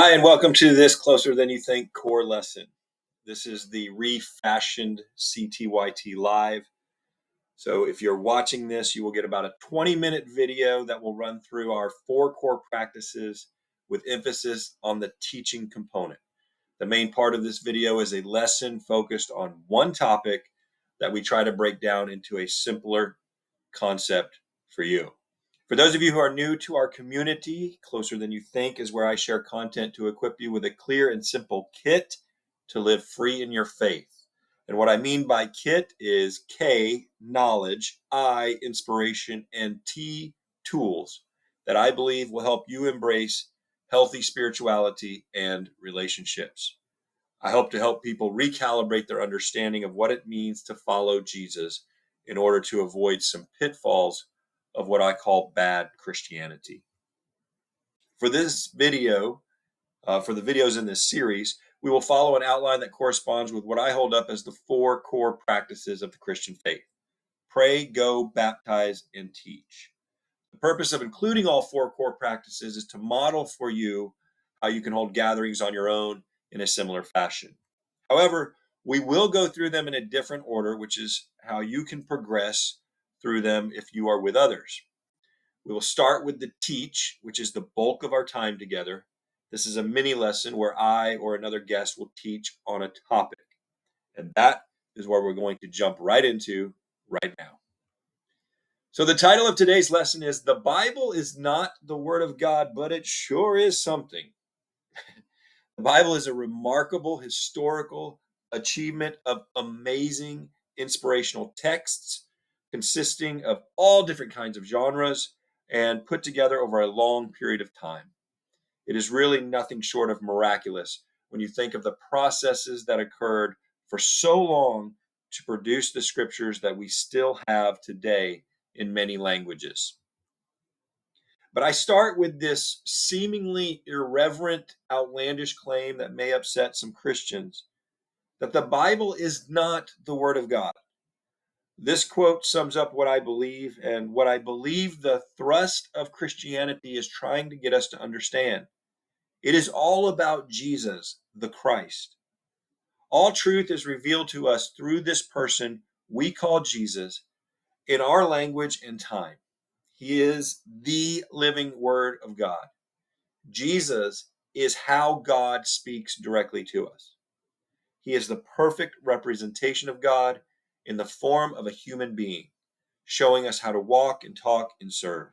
Hi, and welcome to this Closer Than You Think core lesson. This is the refashioned CTYT Live. So if you're watching this, you will get about a 20-minute video that will run through our 4 core practices with emphasis on the teaching component. The main part of this video is a lesson focused on one topic that we try to break down into a simpler concept for you. For those of you who are new to our community, Closer Than You Think is where I share content to equip you with a clear and simple kit to live free in your faith. And what I mean by kit is K, knowledge, I, inspiration, and T, tools that I believe will help you embrace healthy spirituality and relationships. I hope to help people recalibrate their understanding of what it means to follow Jesus in order to avoid some pitfalls of what I call bad Christianity. For this video, for the videos in this series, we will follow an outline that corresponds with what I hold up as the 4 core practices of the Christian faith: pray, go, baptize, and teach. The purpose of including all 4 core practices is to model for you how you can hold gatherings on your own in a similar fashion. However, we will go through them in a different order, which is how you can progress through them if you are with others. We will start with the teach, which is the bulk of our time together. This is a mini lesson where I or another guest will teach on a topic. And that is where we're going to jump right into right now. So the title of today's lesson is "The Bible is not the Word of God, but it sure is something." The Bible is a remarkable historical achievement of amazing inspirational texts consisting of all different kinds of genres and put together over a long period of time. It is really nothing short of miraculous when you think of the processes that occurred for so long to produce the scriptures that we still have today in many languages. But I start with this seemingly irreverent, outlandish claim that may upset some Christians, that the Bible is not the Word of God. This quote sums up what I believe and what I believe the thrust of Christianity is trying to get us to understand. It is all about Jesus, the Christ. All truth is revealed to us through this person we call Jesus in our language and time. He is the living Word of God. Jesus is how God speaks directly to us. He is the perfect representation of God in the form of a human being, showing us how to walk and talk and serve.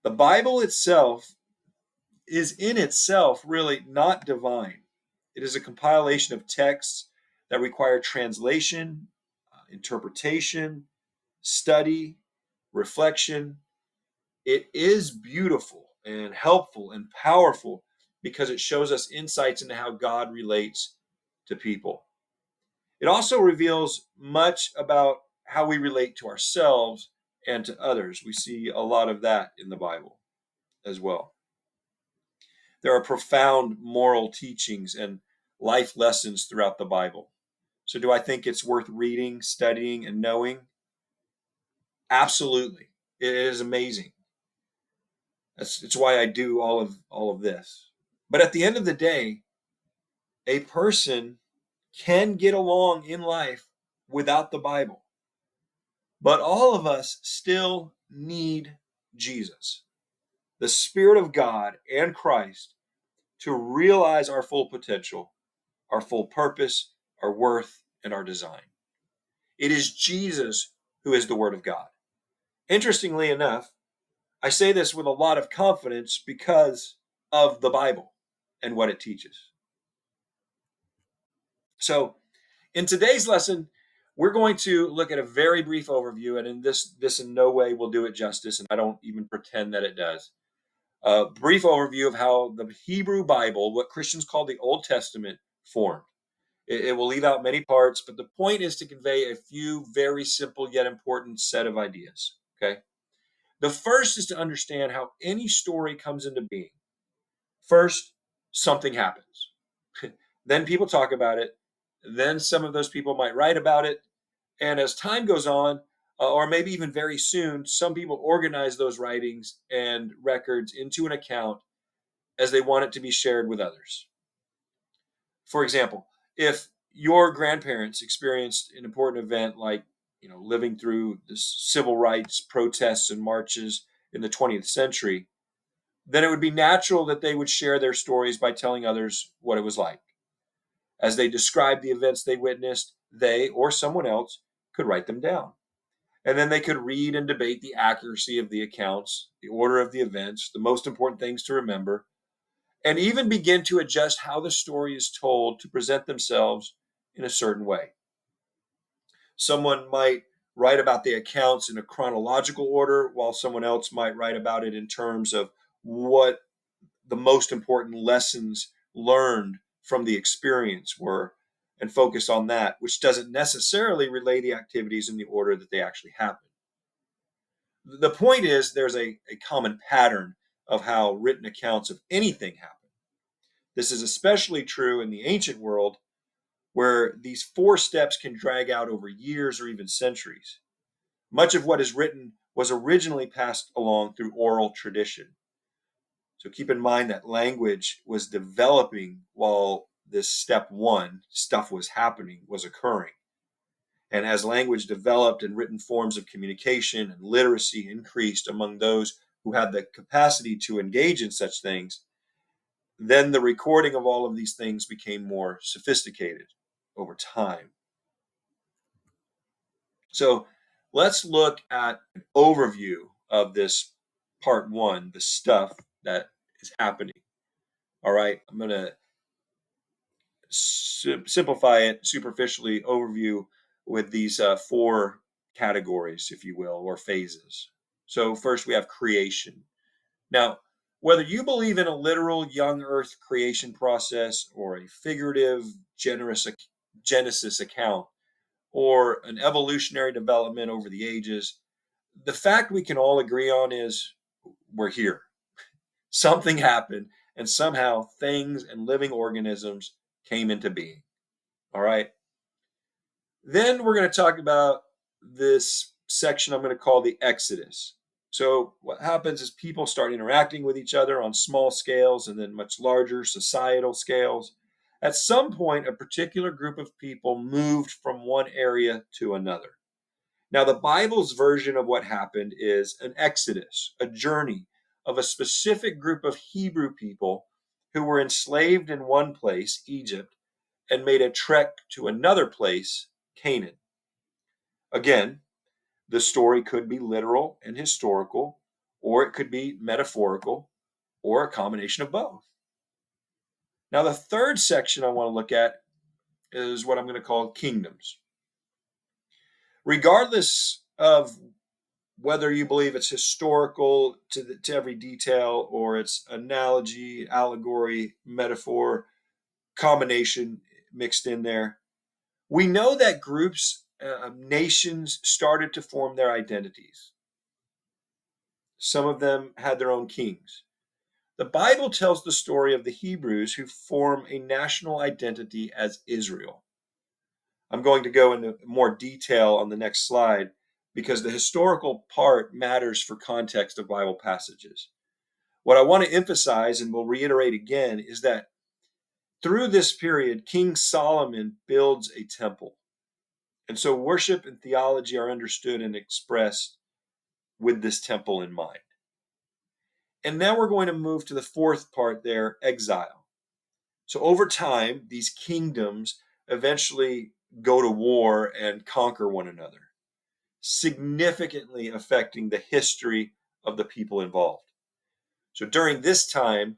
The Bible itself is in itself really not divine. It is a compilation of texts that require translation, interpretation, study, reflection. It is beautiful and helpful and powerful because it shows us insights into how God relates to people. It also reveals much about how we relate to ourselves and to others. We see a lot of that in the Bible as well. There are profound moral teachings and life lessons throughout the Bible. So do I think it's worth reading, studying, and knowing? Absolutely. It is amazing. It's why I do all of this. But at the end of the day, a person can get along in life without the Bible. But all of us still need Jesus, the Spirit of God and Christ, to realize our full potential, our full purpose, our worth, and our design. It is Jesus who is the Word of God. Interestingly enough, I say this with a lot of confidence because of the Bible and what it teaches. So, in today's lesson, we're going to look at a very brief overview, and in this in no way will do it justice, and I don't even pretend that it does. A brief overview of how the Hebrew Bible, what Christians call the Old Testament, formed. It will leave out many parts, but the point is to convey a few very simple yet important set of ideas. Okay. The first is to understand how any story comes into being. First, something happens. Then people talk about it. Then some of those people might write about it. And as time goes on, or maybe even very soon, some people organize those writings and records into an account, as they want it to be shared with others. For example, if your grandparents experienced an important event like living through the civil rights protests and marches in the 20th century, then it would be natural that they would share their stories by telling others what it was like. As they described the events they witnessed, they or someone else could write them down. And then they could read and debate the accuracy of the accounts, the order of the events, the most important things to remember, and even begin to adjust how the story is told to present themselves in a certain way. Someone might write about the accounts in a chronological order, while someone else might write about it in terms of what the most important lessons learned from the experience were, and focus on that, which doesn't necessarily relay the activities in the order that they actually happened. The point is, there's a common pattern of how written accounts of anything happen. This is especially true in the ancient world, where these 4 steps can drag out over years or even centuries. Much of what is written was originally passed along through oral tradition. So keep in mind that language was developing while this step 1, stuff was happening, was occurring. And as language developed and written forms of communication and literacy increased among those who had the capacity to engage in such things, then the recording of all of these things became more sophisticated over time. So let's look at an overview of this part 1, the stuff that is happening. All right, I'm going to simplify it superficially, overview with these 4 categories, if you will, or phases. So first we have creation. Now, whether you believe in a literal young earth creation process or a figurative Genesis account or an evolutionary development over the ages, the fact we can all agree on is we're here. Something happened, and somehow things and living organisms came into being. All right. Then we're going to talk about this section I'm going to call the Exodus. So what happens is people start interacting with each other on small scales and then much larger societal scales. At some point, a particular group of people moved from one area to another. Now, the Bible's version of what happened is an exodus, a journey of a specific group of Hebrew people who were enslaved in one place, Egypt, and made a trek to another place, Canaan. Again, the story could be literal and historical, or it could be metaphorical, or a combination of both. Now, the third section I want to look at is what I'm going to call kingdoms. Regardless of whether you believe it's historical to every detail or it's analogy, allegory, metaphor, combination mixed in there, we know that groups, nations started to form their identities. Some of them had their own kings. The Bible tells the story of the Hebrews who form a national identity as Israel. I'm going to go into more detail on the next slide because the historical part matters for context of Bible passages. What I want to emphasize, and we'll reiterate again, is that through this period, King Solomon builds a temple. And so worship and theology are understood and expressed with this temple in mind. And now we're going to move to the fourth part there, exile. So over time, these kingdoms eventually go to war and conquer one another, significantly affecting the history of the people involved. So during this time,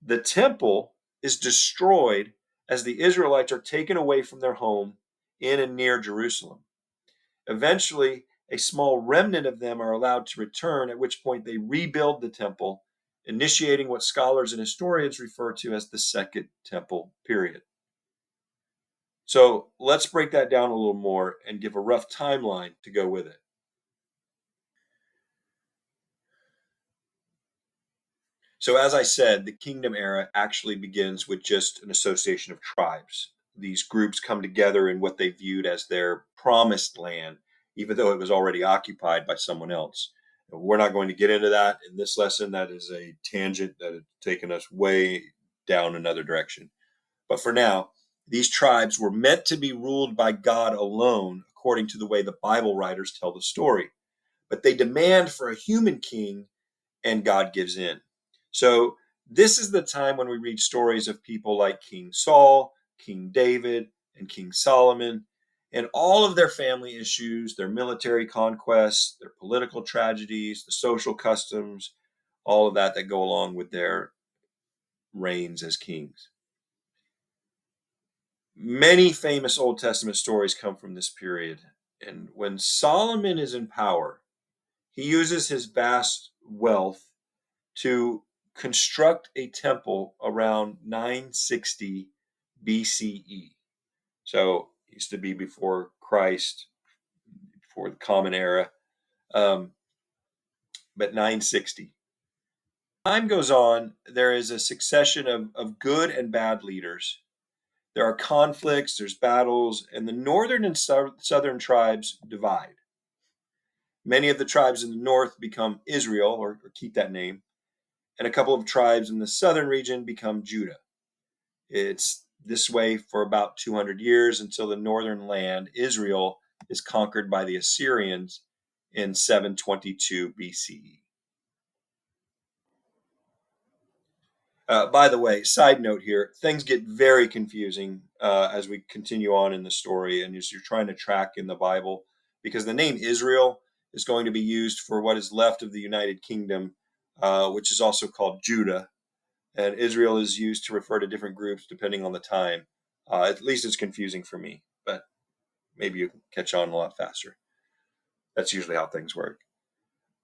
the temple is destroyed as the Israelites are taken away from their home in and near Jerusalem. Eventually, a small remnant of them are allowed to return, at which point they rebuild the temple, initiating what scholars and historians refer to as the Second Temple period. So let's break that down a little more and give a rough timeline to go with it. So as I said, the kingdom era actually begins with just an association of tribes. These groups come together in what they viewed as their promised land, even though it was already occupied by someone else. We're not going to get into that in this lesson. That is a tangent that has taken us way down another direction. But for now, these tribes were meant to be ruled by God alone, according to the way the Bible writers tell the story. But they demand for a human king, and God gives in. So this is the time when we read stories of people like King Saul, King David, and King Solomon, and all of their family issues, their military conquests, their political tragedies, the social customs, all of that go along with their reigns as kings. Many famous Old Testament stories come from this period. And when Solomon is in power, he uses his vast wealth to construct a temple around 960 BCE. So it used to be before Christ, before the Common Era, but 960. Time goes on, there is a succession of good and bad leaders. There are conflicts, there's battles, and the northern and southern tribes divide. Many of the tribes in the north become Israel, or keep that name, and a couple of tribes in the southern region become Judah. It's this way for about 200 years until the northern land, Israel, is conquered by the Assyrians in 722 BCE. By the way, side note here, things get very confusing as we continue on in the story and as you're trying to track in the Bible, because the name Israel is going to be used for what is left of the United Kingdom, which is also called Judah. And Israel is used to refer to different groups depending on the time. At least it's confusing for me, but maybe you can catch on a lot faster. That's usually how things work.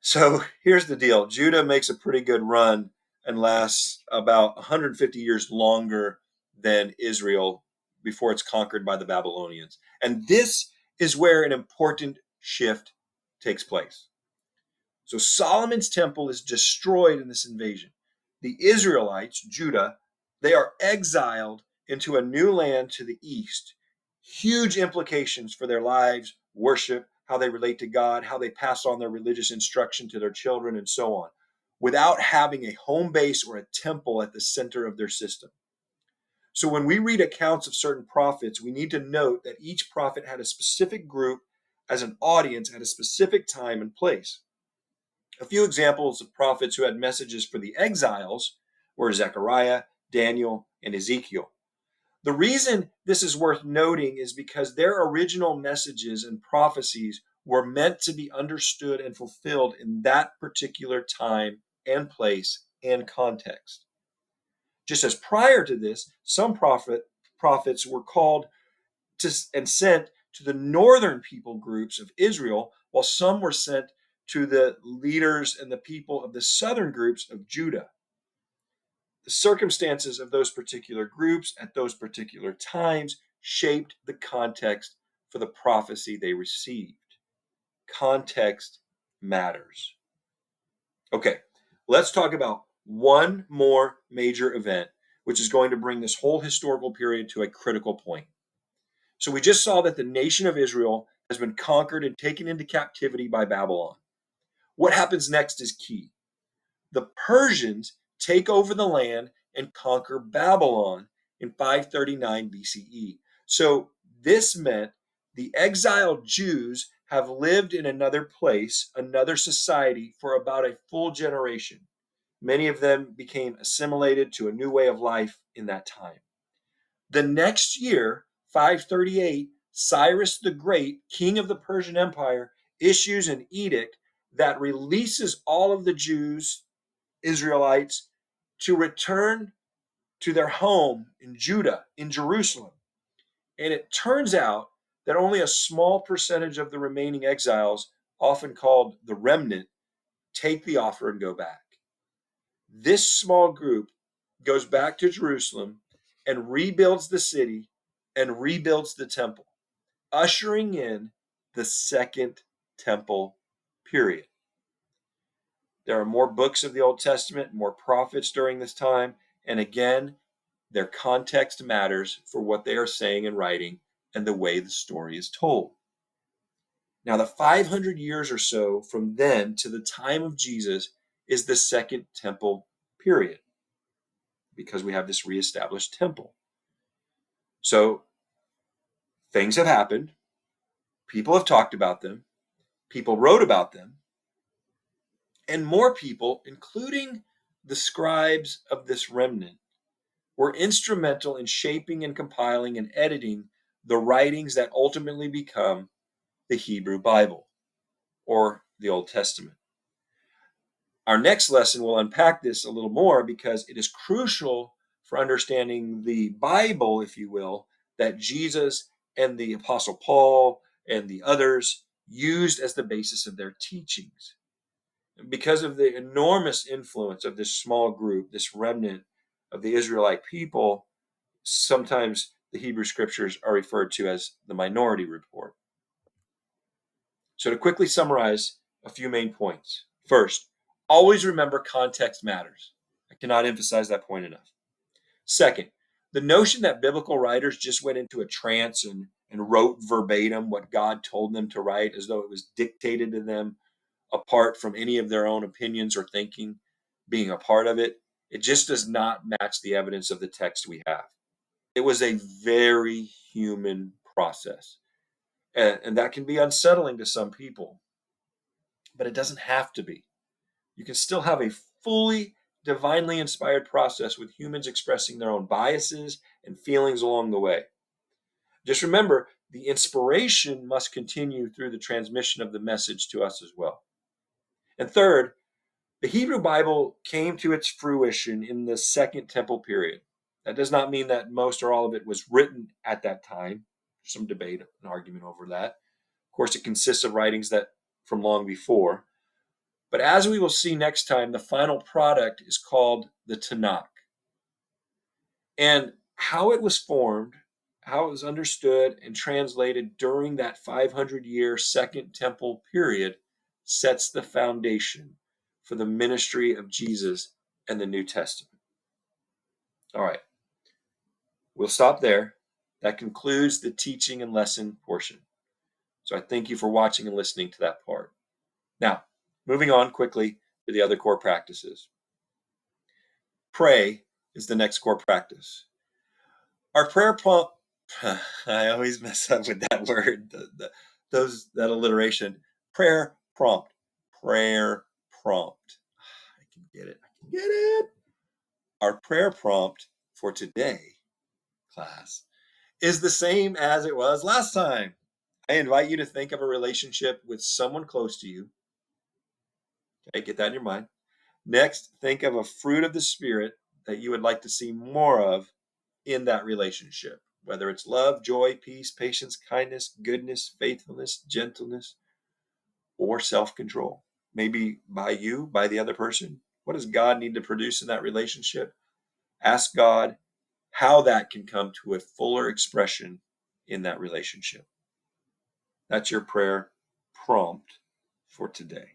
So here's the deal. Judah makes a pretty good run and lasts about 150 years longer than Israel before it's conquered by the Babylonians. And this is where an important shift takes place. So Solomon's temple is destroyed in this invasion. The Israelites, Judah, they are exiled into a new land to the east. Huge implications for their lives, worship, how they relate to God, how they pass on their religious instruction to their children, and so on, without having a home base or a temple at the center of their system. So when we read accounts of certain prophets, we need to note that each prophet had a specific group as an audience at a specific time and place. A few examples of prophets who had messages for the exiles were Zechariah, Daniel, and Ezekiel. The reason this is worth noting is because their original messages and prophecies were meant to be understood and fulfilled in that particular time and place and context. Just as prior to this, some prophets were called to and sent to the northern people groups of Israel, while some were sent to the leaders and the people of the southern groups of Judah. The circumstances of those particular groups at those particular times shaped the context for the prophecy they received. Context matters. Okay, let's talk about one more major event, which is going to bring this whole historical period to a critical point. So we just saw that the nation of Israel has been conquered and taken into captivity by Babylon. What happens next is key. The Persians take over the land and conquer Babylon in 539 BCE. So this meant the exiled Jews have lived in another place, another society, for about a full generation. Many of them became assimilated to a new way of life in that time. The next year, 538, Cyrus the Great, king of the Persian Empire, issues an edict that releases all of the Jews, Israelites, to return to their home in Judah, in Jerusalem. And it turns out that only a small percentage of the remaining exiles, often called the remnant, take the offer and go back. This small group goes back to Jerusalem and rebuilds the city and rebuilds the temple, ushering in the Second Temple period. There are more books of the Old Testament, more prophets during this time, and again, their context matters for what they are saying and writing and the way the story is told. Now, the 500 years or so from then to the time of Jesus is the Second Temple period, because we have this reestablished temple. So things have happened. People have talked about them. People wrote about them. And more people, including the scribes of this remnant, were instrumental in shaping and compiling and editing the writings that ultimately become the Hebrew Bible, or the Old Testament. Our next lesson will unpack this a little more, because it is crucial for understanding the Bible, if you will, that Jesus and the Apostle Paul and the others used as the basis of their teachings. Because of the enormous influence of this small group, this remnant of the Israelite people, sometimes the Hebrew scriptures are referred to as the minority report. So to quickly summarize a few main points. First, always remember context matters. I cannot emphasize that point enough. Second, the notion that biblical writers just went into a trance and wrote verbatim what God told them to write as though it was dictated to them apart from any of their own opinions or thinking being a part of it, it just does not match the evidence of the text we have. It was a very human process. And that can be unsettling to some people, but it doesn't have to be. You can still have a fully divinely inspired process with humans expressing their own biases and feelings along the way. Just remember, the inspiration must continue through the transmission of the message to us as well. And third, the Hebrew Bible came to its fruition in the Second Temple period. That does not mean that most or all of it was written at that time. There's some debate and argument over that. Of course, it consists of writings that from long before. But as we will see next time, the final product is called the Tanakh. And how it was formed, how it was understood and translated during that 500-year Second Temple period sets the foundation for the ministry of Jesus and the New Testament. All right, we'll stop there. That concludes the teaching and lesson portion. So I thank you for watching and listening to that part. Now, moving on quickly to the other core practices. Pray is the next core practice. Our prayer prompt, I always mess up with that word, that alliteration. Prayer prompt. Prayer prompt. I can get it. Our prayer prompt for today, class, is the same as it was last time. I invite you to think of a relationship with someone close to you. Okay, get that in your mind. Next, think of a fruit of the Spirit that you would like to see more of in that relationship, whether it's love, joy, peace, patience, kindness, goodness, faithfulness, gentleness, or self-control. Maybe by you, by the other person. What does God need to produce in that relationship? Ask God how that can come to a fuller expression in that relationship. That's your prayer prompt for today.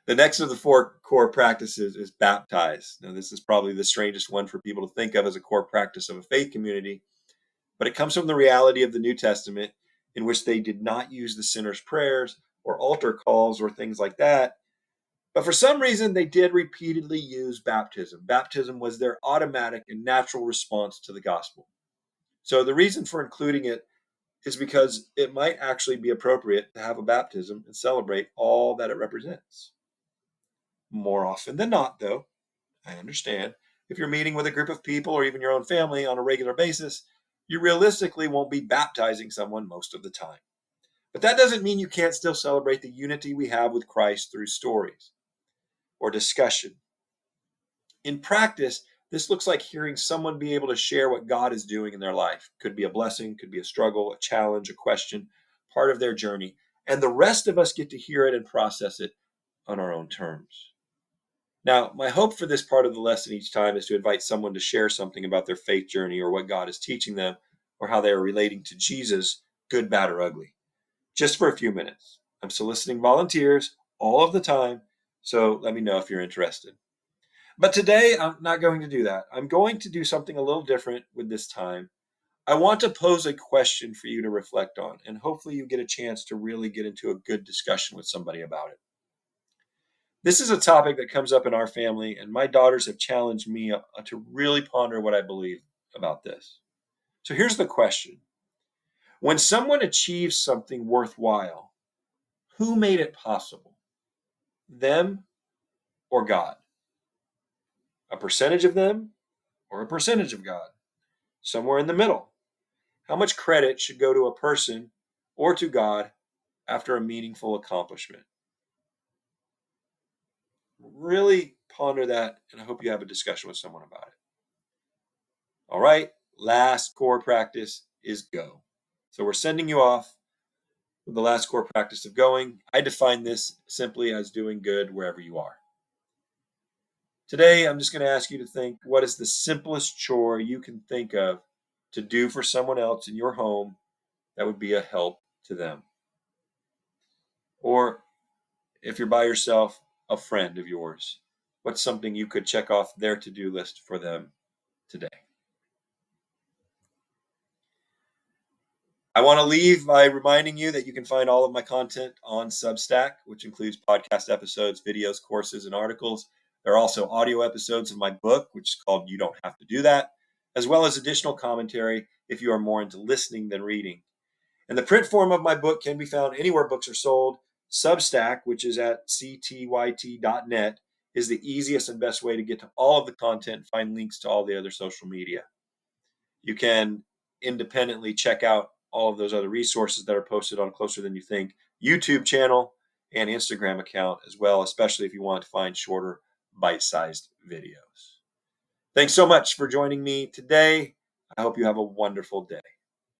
The next of the four core practices is baptize. Now, this is probably the strangest one for people to think of as a core practice of a faith community, but it comes from the reality of the New Testament, in which they did not use the sinner's prayers or altar calls or things like that. But for some reason, they did repeatedly use baptism. Baptism was their automatic and natural response to the gospel. So the reason for including it is because it might actually be appropriate to have a baptism and celebrate all that it represents. More often than not, though, I understand, if you're meeting with a group of people or even your own family on a regular basis, you realistically won't be baptizing someone most of the time. But that doesn't mean you can't still celebrate the unity we have with Christ through stories or discussion. In practice, this looks like hearing someone be able to share what God is doing in their life. Could be a blessing, could be a struggle, a challenge, a question, part of their journey. And the rest of us get to hear it and process it on our own terms. Now, my hope for this part of the lesson each time is to invite someone to share something about their faith journey or what God is teaching them or how they are relating to Jesus, good, bad, or ugly, just for a few minutes. I'm soliciting volunteers all of the time, so let me know if you're interested. But today, I'm not going to do that. I'm going to do something a little different with this time. I want to pose a question for you to reflect on, and hopefully you get a chance to really get into a good discussion with somebody about it. This is a topic that comes up in our family, and my daughters have challenged me to really ponder what I believe about this. So here's the question. When someone achieves something worthwhile, who made it possible? Them or God? A percentage of them or a percentage of God? Somewhere in the middle. How much credit should go to a person or to God after a meaningful accomplishment? Really ponder that, and I hope you have a discussion with someone about it. All right, last core practice is go. So we're sending you off with the last core practice of going. I define this simply as doing good wherever you are. Today, I'm just going to ask you to think, what is the simplest chore you can think of to do for someone else in your home that would be a help to them? Or if you're by yourself, a friend of yours, what's something you could check off their to-do list for them today? I want to leave by reminding you that you can find all of my content on Substack, which includes podcast episodes, videos, courses, and articles. There are also audio episodes of my book, which is called You Don't Have to Do That, as well as additional commentary if you are more into listening than reading. And the print form of my book can be found anywhere books are sold. Substack, which is at CTYT.net, is the easiest and best way to get to all of the content and find links to all the other social media. You can independently check out all of those other resources that are posted on Closer Than You Think YouTube channel and Instagram account as well, especially if you want to find shorter, bite-sized videos. Thanks so much for joining me today. I hope you have a wonderful day.